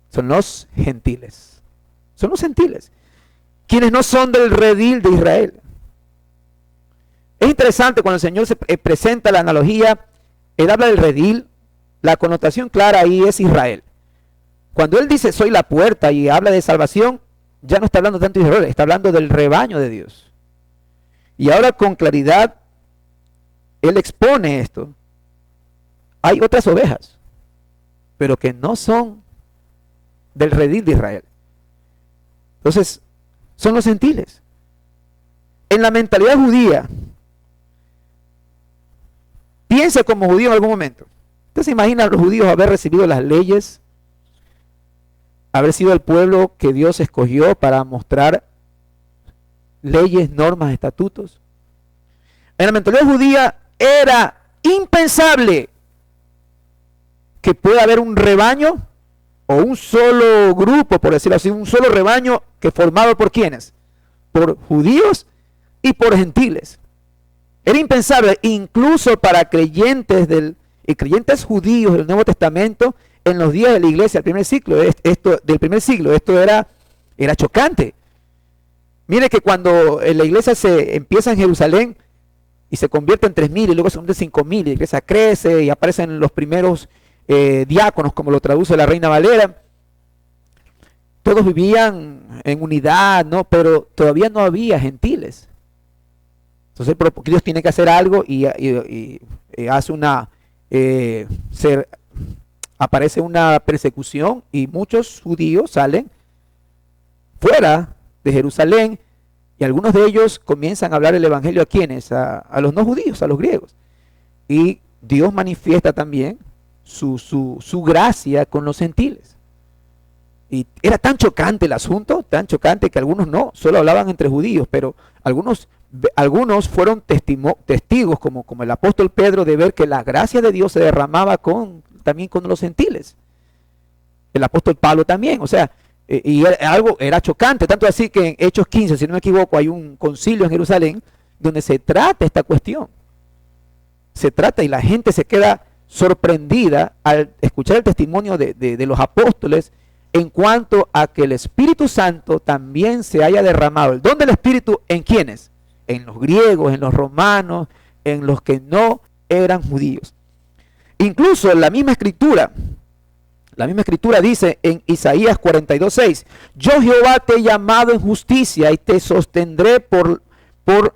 Son los gentiles. Son los gentiles. Quienes no son del redil de Israel. Es interesante cuando el Señor se presenta la analogía, Él habla del redil, la connotación clara ahí es Israel. Cuando Él dice soy la puerta y habla de salvación, ya no está hablando tanto de Israel, está hablando del rebaño de Dios. Y ahora con claridad, Él expone esto. Hay otras ovejas, pero que no son del redil de Israel. Entonces, son los gentiles. En la mentalidad judía, piensa como judío en algún momento. ¿Usted se imagina a los judíos haber recibido las leyes? Haber sido el pueblo que Dios escogió para mostrar leyes, normas, estatutos. En la mentalidad judía era impensable que pueda haber un rebaño o un solo grupo, por decirlo así, un solo rebaño que formado por ¿quiénes? Por judíos y por gentiles. Era impensable, incluso para creyentes creyentes judíos del Nuevo Testamento, en los días de la iglesia del primer siglo, esto era chocante. Mire que cuando la iglesia se empieza en Jerusalén y se convierte en 3.000 y luego se convierte en 5.000, y la iglesia crece y aparecen los primeros diáconos, como lo traduce la Reina Valera. Todos vivían en unidad, ¿no? Pero todavía no había gentiles. Entonces Dios tiene que hacer algo y hace aparece una persecución y muchos judíos salen fuera de Jerusalén y algunos de ellos comienzan a hablar el evangelio a quienes, a los no judíos, a los griegos. Y Dios manifiesta también su gracia con los gentiles. Y era tan chocante el asunto, tan chocante que algunos no, solo hablaban entre judíos, pero algunos fueron testigos, como el apóstol Pedro, de ver que la gracia de Dios se derramaba también con los gentiles. El apóstol Pablo también, o sea, algo era chocante, tanto así que en Hechos 15, si no me equivoco, hay un concilio en Jerusalén donde se trata esta cuestión. Se trata y la gente se queda sorprendida al escuchar el testimonio de los apóstoles en cuanto a que el Espíritu Santo también se haya derramado. ¿El don del Espíritu en quiénes? En los griegos, en los romanos, en los que no eran judíos. Incluso la misma escritura dice en Isaías 42:6, yo Jehová te he llamado en justicia y te sostendré por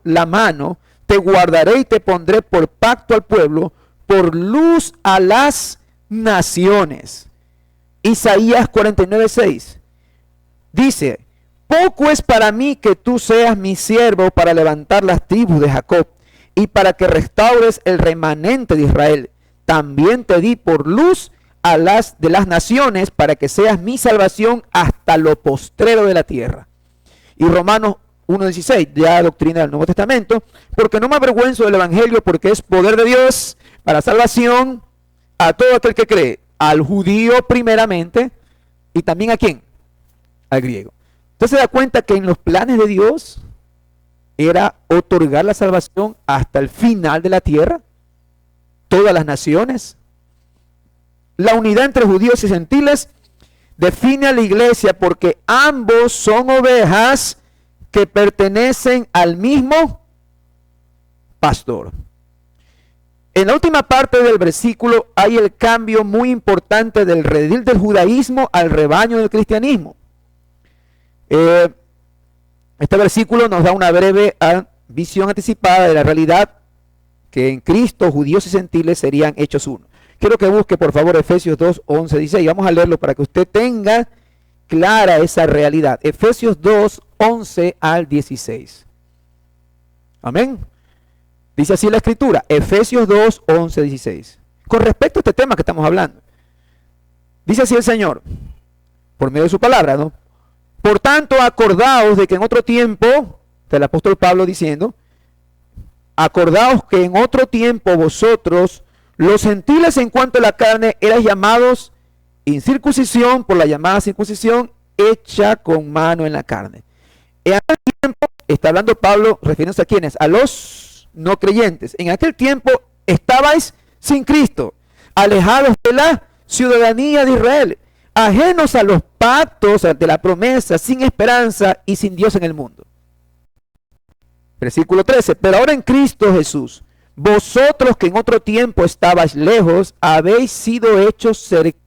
la mano, te guardaré y te pondré por pacto al pueblo, por luz a las naciones. Isaías 49:6 dice, poco es para mí que tú seas mi siervo para levantar las tribus de Jacob y para que restaures el remanente de Israel. También te di por luz de las naciones para que seas mi salvación hasta lo postrero de la tierra. Y Romanos 1:16, ya doctrina del Nuevo Testamento, porque no me avergüenzo del evangelio, porque es poder de Dios para salvación a todo aquel que cree, al judío primeramente, y también a quién, al griego. Entonces se da cuenta que en los planes de Dios era otorgar la salvación hasta el final de la tierra, todas las naciones. La unidad entre judíos y gentiles define a la iglesia porque ambos son ovejas que pertenecen al mismo pastor. En la última parte del versículo hay el cambio muy importante del redil del judaísmo al rebaño del cristianismo. Este versículo nos da una breve visión anticipada de la realidad que en Cristo judíos y gentiles serían hechos uno. Quiero que busque por favor Efesios 2, 11, 16. Vamos a leerlo para que usted tenga clara esa realidad. Efesios 2, 11 al 16. Amén. Dice así la escritura, Efesios 2, 11, 16. Con respecto a este tema que estamos hablando. Dice así el Señor, por medio de su palabra, ¿no? Por tanto, acordaos de que en otro tiempo, del apóstol Pablo diciendo, acordaos que en otro tiempo vosotros, los gentiles en cuanto a la carne, erais llamados incircuncisión por la llamada circuncisión hecha con mano en la carne. En aquel tiempo, está hablando Pablo, refiriéndose a quiénes, a los no creyentes. En aquel tiempo estabais sin Cristo, alejados de la ciudadanía de Israel, ajenos a los pactos de la promesa, sin esperanza y sin Dios en el mundo. Versículo 13, pero ahora en Cristo Jesús, vosotros que en otro tiempo estabais lejos, habéis sido hechos cercanos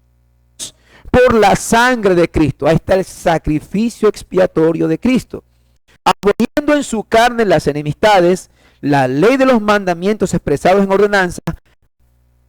por la sangre de Cristo. Ahí está el sacrificio expiatorio de Cristo. Aboliendo en su carne las enemistades, la ley de los mandamientos expresados en ordenanza,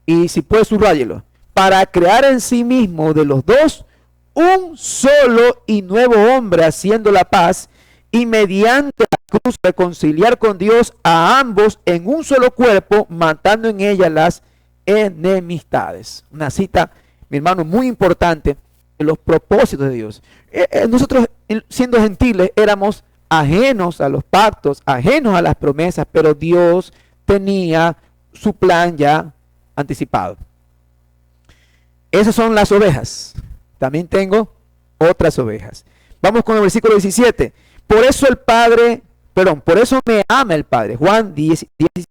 y si puede subráyelo, para crear en sí mismo de los dos un solo y nuevo hombre, haciendo la paz, y mediante la cruz reconciliar con Dios a ambos en un solo cuerpo, matando en ella las enemistades. Una cita, mi hermano, muy importante de los propósitos de Dios. Nosotros, siendo gentiles, éramos ajenos a los pactos, ajenos a las promesas, pero Dios tenía su plan ya anticipado. Esas son las ovejas. También tengo otras ovejas. Vamos con el versículo 17. Por eso por eso me ama el Padre. Juan 17.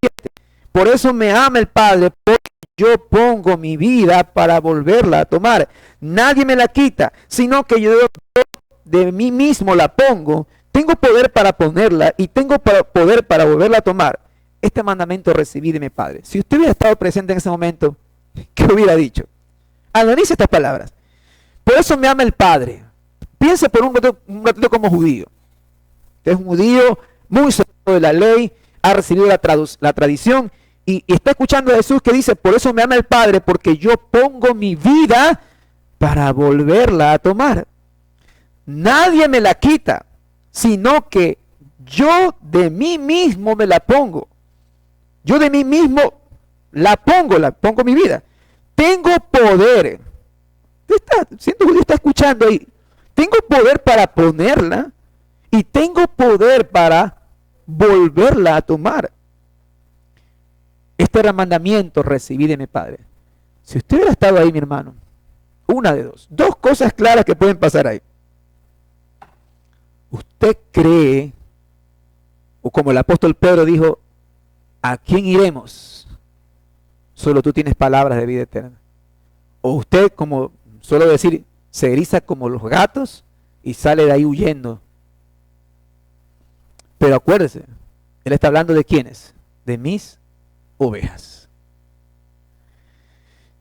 Por eso me ama el Padre, porque yo pongo mi vida para volverla a tomar. Nadie me la quita, sino que yo de mí mismo la pongo. Tengo poder para ponerla y tengo poder para volverla a tomar. Este mandamiento recibí de mi Padre. Si usted hubiera estado presente en ese momento, ¿qué hubiera dicho? Analice estas palabras. Por eso me ama el Padre. Piense por un ratito como judío. Usted es un judío muy seguro de la ley, ha recibido la tradición y está escuchando a Jesús que dice, por eso me ama el Padre, porque yo pongo mi vida para volverla a tomar. Nadie me la quita, sino que yo de mí mismo me la pongo. Yo de mí mismo la pongo mi vida. Tengo poder. Siendo judío, está escuchando ahí. Tengo poder para ponerla y tengo poder para volverla a tomar. Este era el mandamiento recibí de mi Padre. Si usted hubiera estado ahí, mi hermano, Una de dos. Dos cosas claras que pueden pasar ahí. Usted cree, o como el apóstol Pedro dijo, ¿a quién iremos? Solo tú tienes palabras de vida eterna. O usted, como suelo decir, se eriza como los gatos y sale de ahí huyendo. Pero acuérdese, él está hablando de quiénes, de mis ovejas.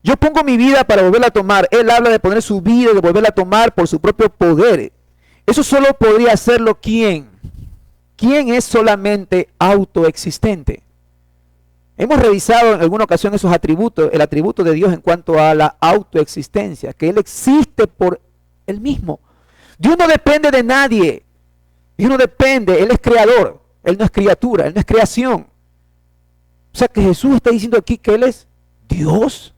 Yo pongo mi vida para volverla a tomar. Él habla de poner su vida y de volverla a tomar por su propio poder. Eso solo podría hacerlo ¿quién? ¿Quién es solamente autoexistente? Hemos revisado en alguna ocasión esos atributos, el atributo de Dios en cuanto a la autoexistencia, que Él existe por Él mismo. Dios no depende de nadie. Dios no depende, Él es creador. Él no es criatura, Él no es creación. O sea que Jesús está diciendo aquí que Él es Dios.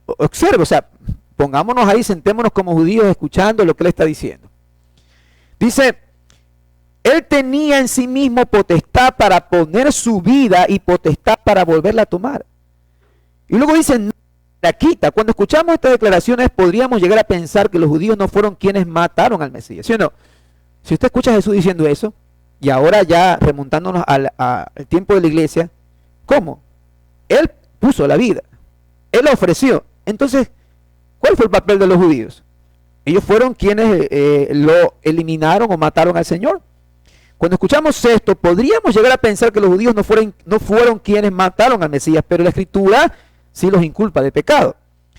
Observe, o sea, pongámonos ahí, sentémonos como judíos escuchando lo que Él está diciendo. Dice, Él tenía en sí mismo potestad para poner su vida y potestad para volverla a tomar. Y luego dice, no la quita. Cuando escuchamos estas declaraciones podríamos llegar a pensar que los judíos no fueron quienes mataron al Mesías, ¿sí o no? Si usted escucha a Jesús diciendo eso, y ahora ya remontándonos al tiempo de la iglesia, ¿cómo? Él puso la vida, Él la ofreció. Entonces, ¿cuál fue el papel de los judíos? Ellos fueron quienes lo eliminaron o mataron al Señor. Cuando escuchamos esto, podríamos llegar a pensar que los judíos no fueron quienes mataron al Mesías, pero la Escritura sí los inculpa de pecado.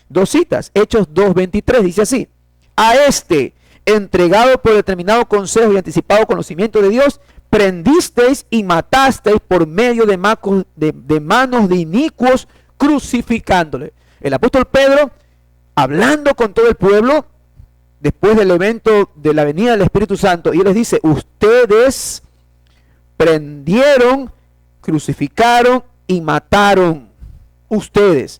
Dos citas, Hechos 2:23, dice así: a este, entregado por determinado consejo y anticipado conocimiento de Dios, prendisteis y matasteis por medio de manos de inicuos, crucificándole. El apóstol Pedro, hablando con todo el pueblo, después del evento de la venida del Espíritu Santo, y él les dice, ustedes prendieron, crucificaron y mataron, ustedes.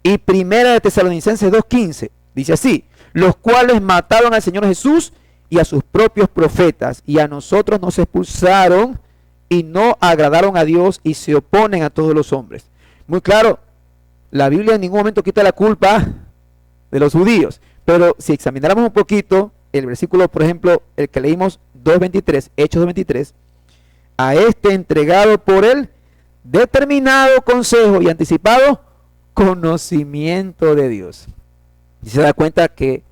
Y primera de Tesalonicenses 2:15, dice así, los cuales mataron al Señor Jesús y a sus propios profetas, y a nosotros nos expulsaron y no agradaron a Dios y se oponen a todos los hombres. Muy claro, la Biblia en ningún momento quita la culpa de los judíos, pero si examináramos un poquito el versículo, por ejemplo, el que leímos 2:23, Hechos 2:23, a este entregado por él determinado consejo y anticipado conocimiento de Dios. Y se da cuenta que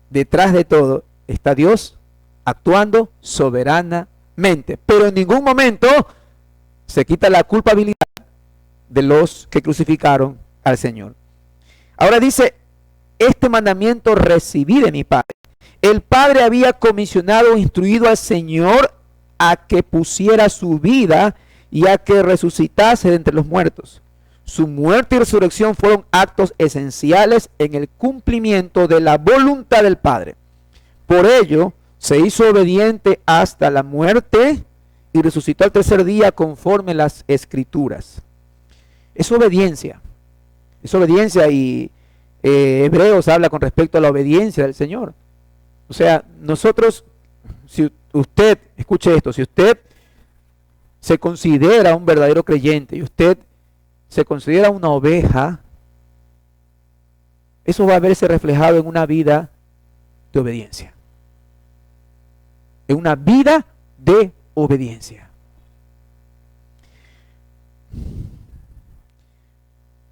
detrás de todo está Dios actuando soberanamente, pero en ningún momento se quita la culpabilidad de los que crucificaron al Señor. Ahora dice, este mandamiento recibí de mi Padre. El Padre había comisionado o instruido al Señor a que pusiera su vida y a que resucitase de entre los muertos. Su muerte y resurrección fueron actos esenciales en el cumplimiento de la voluntad del Padre. Por ello, se hizo obediente hasta la muerte y resucitó al tercer día conforme las Escrituras. Es obediencia y Hebreos habla con respecto a la obediencia del Señor. O sea, nosotros, si usted, escuche esto, si usted se considera un verdadero creyente y usted se considera una oveja, eso va a verse reflejado en una vida de obediencia. En una vida de obediencia.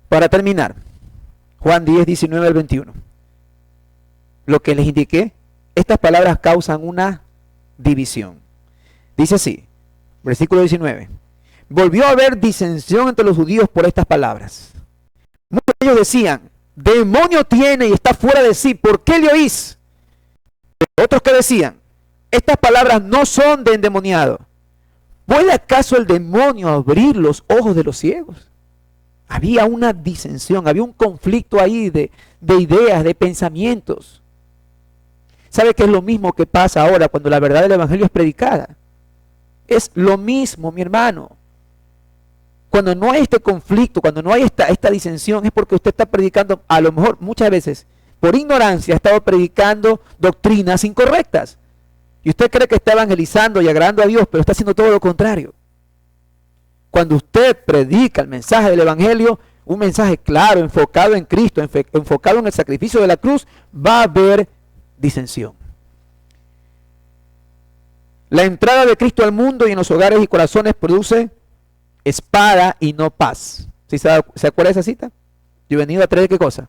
Para terminar, Juan 10, 19 al 21. Lo que les indiqué, estas palabras causan una división. Dice así, versículo 19. Volvió a haber disensión entre los judíos por estas palabras. Muchos de ellos decían, demonio tiene y está fuera de sí, ¿por qué le oís? Pero otros que decían, estas palabras no son de endemoniado. ¿Puede acaso el demonio abrir los ojos de los ciegos? Había una disensión, había un conflicto ahí de ideas, de pensamientos. ¿Sabe qué es lo mismo que pasa ahora cuando la verdad del Evangelio es predicada? Es lo mismo, mi hermano. Cuando no hay este conflicto, cuando no hay esta disensión, es porque usted está predicando, a lo mejor muchas veces, por ignorancia, ha estado predicando doctrinas incorrectas. Y usted cree que está evangelizando y agradando a Dios, pero está haciendo todo lo contrario. Cuando usted predica el mensaje del Evangelio, un mensaje claro, enfocado en Cristo, enfocado en el sacrificio de la cruz, va a haber disensión. La entrada de Cristo al mundo y en los hogares y corazones produce espada y no paz. ¿Sí se acuerda de esa cita? Yo he venido a traer ¿qué cosa?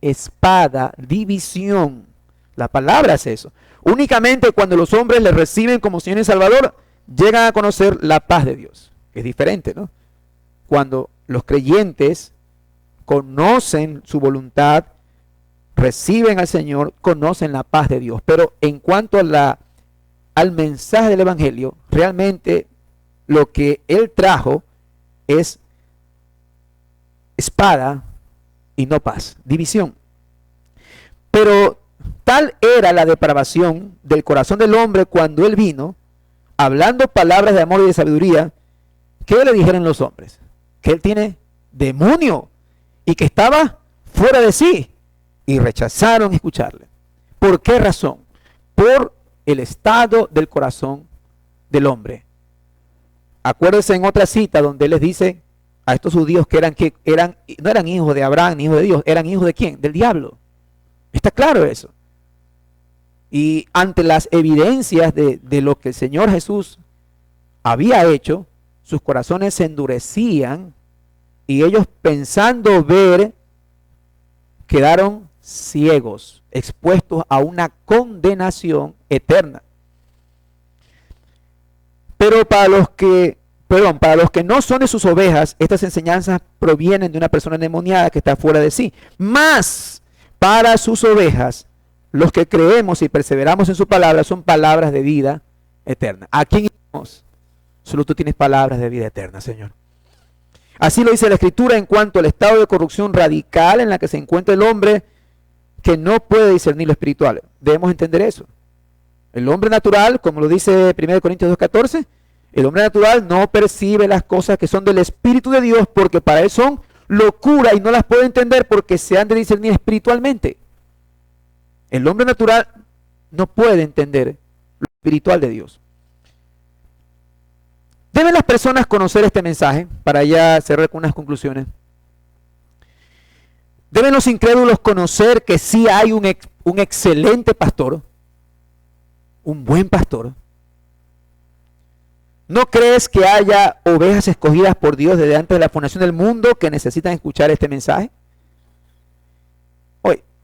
Espada, división. La palabra es eso. Únicamente cuando los hombres le reciben como Señor y Salvador, llegan a conocer la paz de Dios. Es diferente, ¿no? Cuando los creyentes conocen su voluntad, reciben al Señor, conocen la paz de Dios. Pero en cuanto a al mensaje del Evangelio, realmente lo que Él trajo es espada y no paz, división. Pero tal era la depravación del corazón del hombre cuando Él vino, hablando palabras de amor y de sabiduría, ¿qué le dijeron los hombres? Que Él tiene demonio y que estaba fuera de sí, y rechazaron escucharle. ¿Por qué razón? Por el estado del corazón del hombre. Acuérdense en otra cita donde Él les dice a estos judíos que no eran hijos de Abraham ni hijos de Dios, eran hijos de ¿quién? Del diablo. Está claro eso. Y ante las evidencias de lo que el Señor Jesús había hecho, sus corazones se endurecían y ellos pensando ver, quedaron ciegos, expuestos a una condenación eterna. Pero para los que no son de sus ovejas, estas enseñanzas provienen de una persona endemoniada que está fuera de sí. Mas para sus ovejas, los que creemos y perseveramos en su palabra, son palabras de vida eterna. ¿A quién iremos? Solo tú tienes palabras de vida eterna, Señor. Así lo dice la Escritura en cuanto al estado de corrupción radical en la que se encuentra el hombre que no puede discernir lo espiritual. Debemos entender eso. El hombre natural, como lo dice 1 Corintios 2:14, el hombre natural no percibe las cosas que son del Espíritu de Dios porque para él son locura y no las puede entender porque se han de discernir espiritualmente. El hombre natural no puede entender lo espiritual de Dios. ¿Deben las personas conocer este mensaje? Para ya cerrar con unas conclusiones. ¿Deben los incrédulos conocer que sí hay un excelente pastor? Un buen pastor. ¿No crees que haya ovejas escogidas por Dios desde antes de la fundación del mundo que necesitan escuchar este mensaje?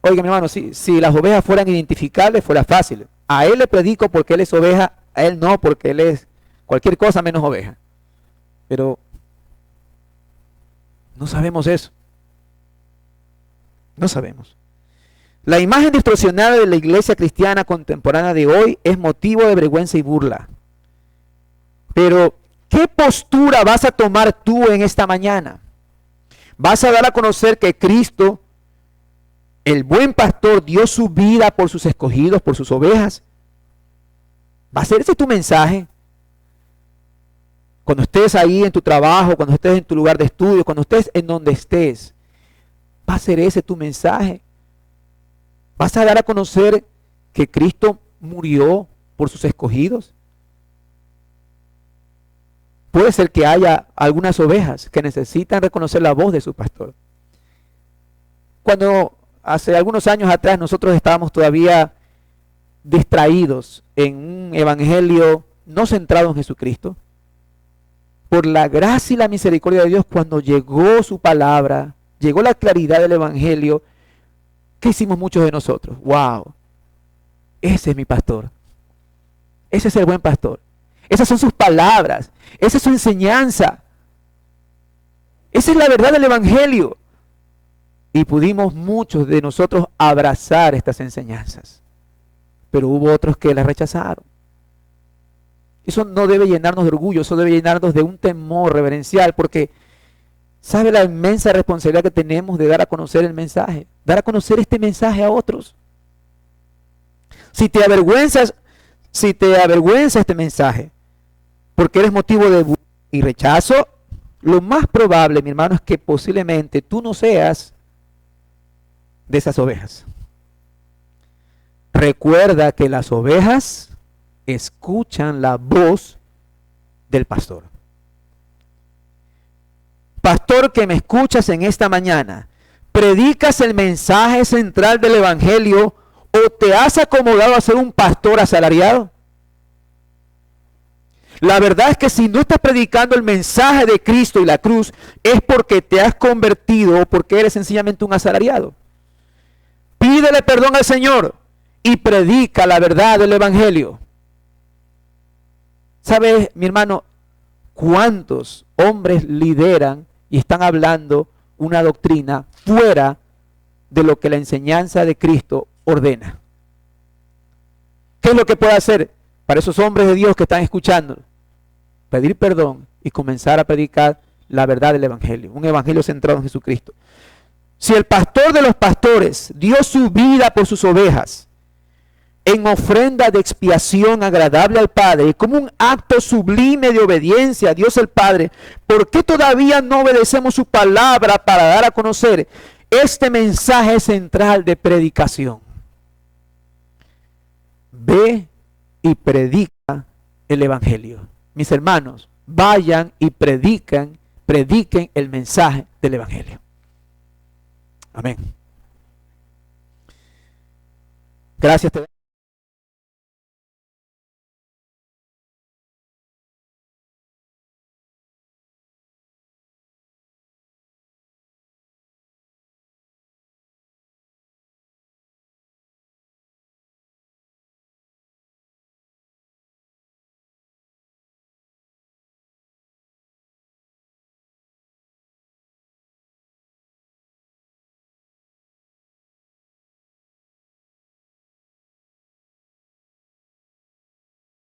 Oiga, mi hermano, si las ovejas fueran identificables, fuera fácil. A él le predico porque él es oveja, a él no porque él es cualquier cosa menos oveja. Pero no sabemos eso. No sabemos. La imagen distorsionada de la iglesia cristiana contemporánea de hoy es motivo de vergüenza y burla. Pero, ¿qué postura vas a tomar tú en esta mañana? ¿Vas a dar a conocer que Cristo, el buen pastor, dio su vida por sus escogidos, por sus ovejas? ¿Va a ser ese tu mensaje? Cuando estés ahí en tu trabajo, cuando estés en tu lugar de estudio, cuando estés en donde estés, ¿va a ser ese tu mensaje? ¿Vas a dar a conocer que Cristo murió por sus escogidos? Puede ser que haya algunas ovejas que necesitan reconocer la voz de su pastor. Cuando hace algunos años atrás nosotros estábamos todavía distraídos en un evangelio no centrado en Jesucristo, por la gracia y la misericordia de Dios, cuando llegó su palabra, llegó la claridad del evangelio, ¿qué hicimos muchos de nosotros? ¡Wow! Ese es mi pastor. Ese es el buen pastor. Esas son sus palabras. Esa es su enseñanza. Esa es la verdad del evangelio. Y pudimos muchos de nosotros abrazar estas enseñanzas. Pero hubo otros que las rechazaron. Eso no debe llenarnos de orgullo, eso debe llenarnos de un temor reverencial, porque ¿sabe la inmensa responsabilidad que tenemos de dar a conocer el mensaje? Dar a conocer este mensaje a otros. Si te avergüenza este mensaje, porque eres motivo de burla y rechazo, lo más probable, mi hermano, es que posiblemente tú no seas de esas ovejas. Recuerda que las ovejas escuchan la voz del pastor. Pastor que me escuchas en esta mañana, ¿predicas el mensaje central del Evangelio o te has acomodado a ser un pastor asalariado? La verdad es que si no estás predicando el mensaje de Cristo y la cruz, es porque te has convertido o porque eres sencillamente un asalariado. Pídele perdón al Señor y predica la verdad del Evangelio. ¿Sabes, mi hermano, cuántos hombres lideran y están hablando una doctrina fuera de lo que la enseñanza de Cristo ordena? ¿Qué es lo que puede hacer para esos hombres de Dios que están escuchando? Pedir perdón y comenzar a predicar la verdad del Evangelio, un Evangelio centrado en Jesucristo. Si el pastor de los pastores dio su vida por sus ovejas en ofrenda de expiación agradable al Padre, como un acto sublime de obediencia a Dios el Padre, ¿por qué todavía no obedecemos su palabra para dar a conocer este mensaje central de predicación? Ve y predica el Evangelio. Mis hermanos, vayan y prediquen el mensaje del Evangelio. Amén. Gracias.